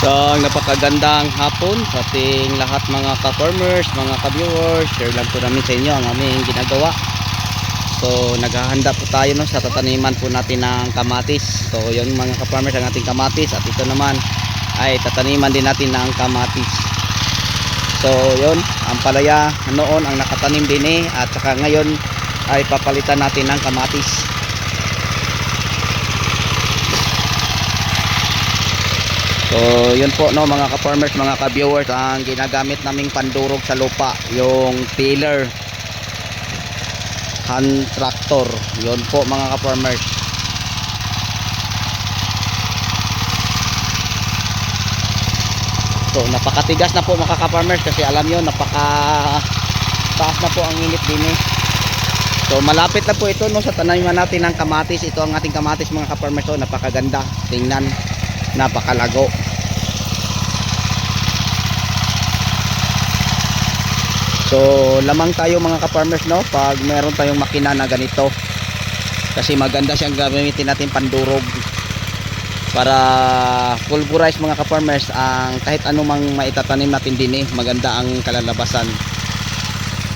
Isang napakagandang hapon sa ating lahat mga ka-farmers, mga ka-viewers. Share lang po namin sa inyo ang aming ginagawa. So naghahanda po tayo no, sa tataniman po natin ng kamatis. So yung mga ka-farmers ang ating kamatis, at ito naman ay tataniman din natin ng kamatis. So yun, ang palaya noon ang nakatanim din at saka ngayon ay papalitan natin ng kamatis. So yun po no mga ka-farmers, mga ka-viewers, ang ginagamit naming pandurog sa lupa, yung tiller hand tractor. Yun po mga ka-farmers. So napakatigas na po mga ka-farmers, kasi alam nyo napaka taas na po ang init din So malapit na po ito no sa tanaman natin ng kamatis. Ito ang ating kamatis mga ka-farmers. So napakaganda tingnan, napakalago. So lamang tayo mga ka-farmers no pag meron tayong makina na ganito, kasi maganda siyang gamitin natin pandurog para pulverize mga ka-farmers ang kahit anumang maitatanim natin din maganda ang kalalabasan.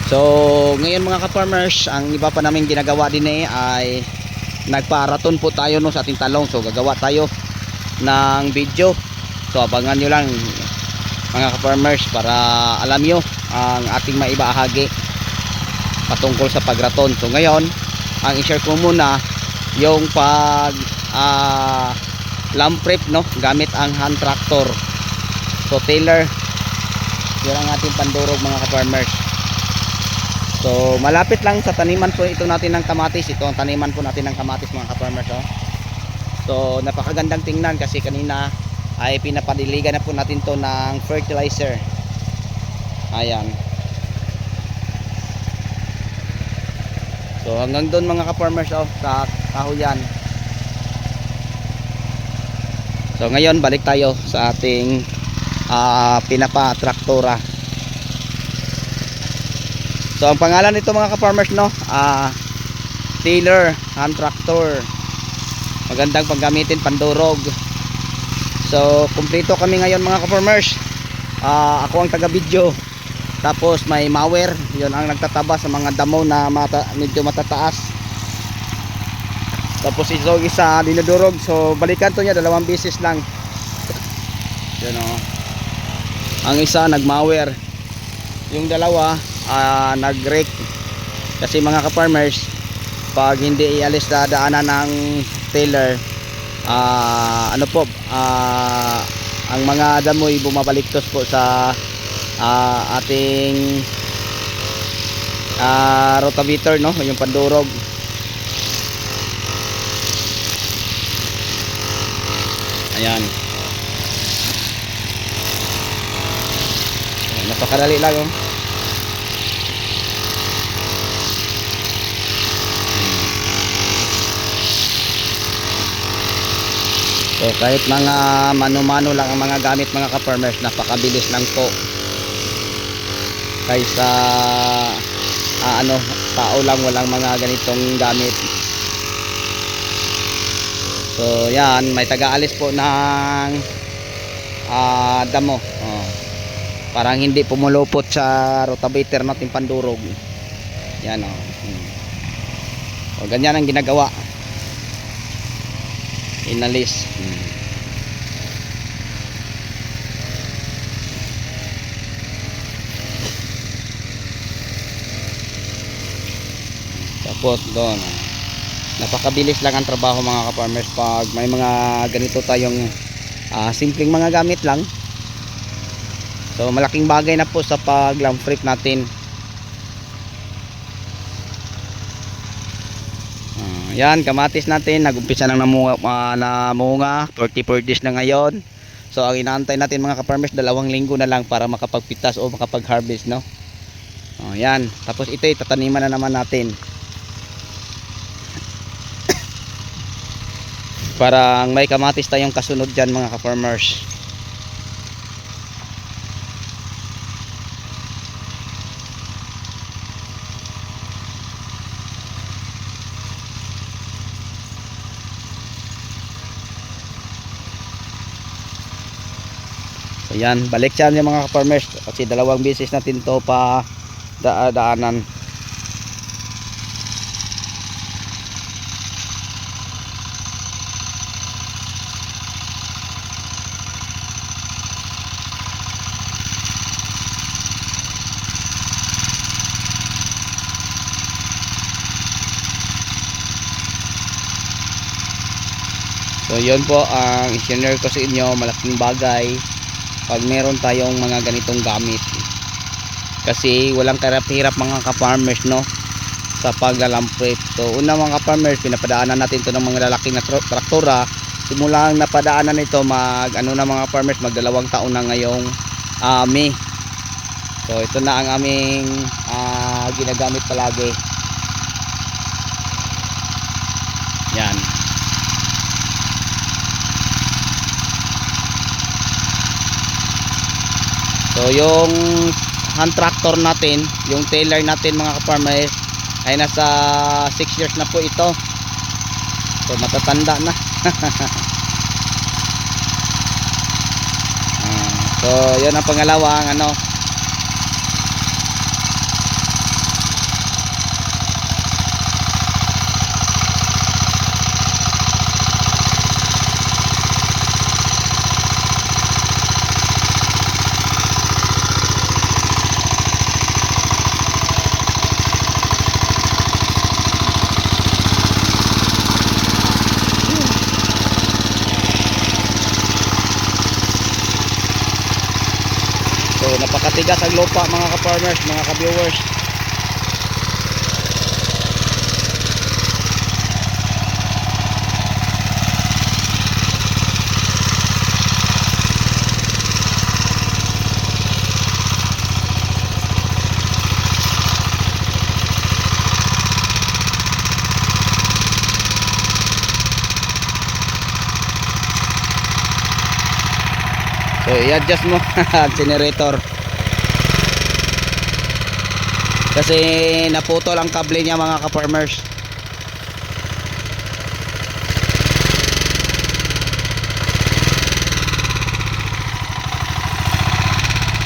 So ngayon mga ka-farmers, ang iba pa namin ginagawa din ay nagparaton po tayo no sa ating talong. So gagawa tayo ng video, so abangan nyo lang mga ka-farmers para alam nyo ang ating maibahagi patungkol sa pagraton. So ngayon ang i-share ko muna yung pag lamp prep no gamit ang hand tractor. So tiller, yun ang ating pandurog mga ka-farmers. So malapit lang sa taniman po ito natin ng kamatis. Ito ang taniman po natin ng kamatis mga ka-farmers. So napakagandang tingnan kasi kanina ay pinapadiligan na po natin to ng fertilizer. Ayan. So hanggang doon mga ka-farmers sa kahuyan. So ngayon balik tayo sa ating pinapatraktora. So ang pangalan nito mga ka-farmers no, tiller hand tractor. Magandang paggamitin pandurog. So kumpleto kami ngayon mga ka-farmers. Ako ang taga-video. Tapos may mower, yun ang nagtataba sa mga damo na medyo matataas. Tapos ito isa dinudurog. So balikan to niya dalawang beses lang. Yun ang isa nag-mower. Yung dalawa nag-rake. Kasi mga ka-farmers, pag hindi ialis sa daanan ng tiller, ang mga damoy bumabaliktos po sa ating rotavator no, yung pandurog. Ayan, napakadali lang So kahit mga mano-mano lang ang mga gamit mga ka-farmers, napakabilis lang po kaysa tao lang walang mga ganitong gamit. So yan, may taga-alis po ng damo. Parang hindi pumulupot sa rotavator natin pandurog. Yan ganyan ang ginagawa. Inalis. Tapos doon, napakabilis lang ang trabaho mga ka-farmers pag may mga ganito tayong simpleng mga gamit lang. So malaking bagay na po sa pag lamp prep natin. Yan, kamatis natin nagumpisa nang namunga, 44 days na ngayon. So ang inaantay natin mga ka-farmers, 2 linggo na lang para makapagpitas o makapag-harvest no. Yan, tapos ito itataniman na naman natin. Parang may kamatis tayong kasunod dyan mga ka-farmers. So yan, balik siya yung mga ka-farmers kasi dalawang beses natin to pa daanan. So yun po ang i-share ko sa inyo, malaking bagay pag meron tayong mga ganitong gamit. Kasi walang kahirap-hirap mga ka-farmers, no, sa paglalampit. So una mga ka-farmers, pinapadaanan natin to ng mga lalaking na traktora. Simulang napadaanan nito na mga farmers, mag 2 taon na ngayong May. So ito na ang aming ginagamit palagi. Yan. So yung hand tractor natin, yung trailer natin mga ka-farmers, ay nasa 6 years na po ito. So matatanda na. So yun ang pangalawang So napakatigas ang lupa mga ka-farmers, mga ka-viewers. So i-adjust mo ang generator kasi naputol ang kable niya mga ka-farmers.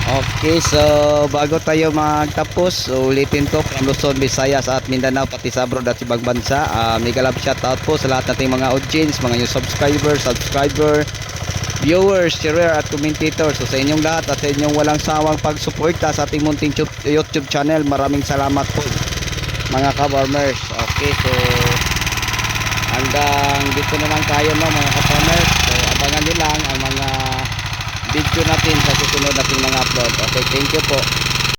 Okay, so bago tayo magtapos, ulitin ko from Luzon, Visayas at Mindanao, pati sa abroad at ibang bansa. Mega love shoutout po sa lahat nating mga audience, mga new subscriber, viewers, sharer at commentator. So sa inyong lahat at sa inyong walang sawang pagsuporta sa ating munting YouTube channel, maraming salamat po mga ka-farmers. Okay, so hanggang dito na lang tayo mga ka-farmers. So abangan nyo lang ang mga video natin sa susunod nating mga upload. Okay, thank you po.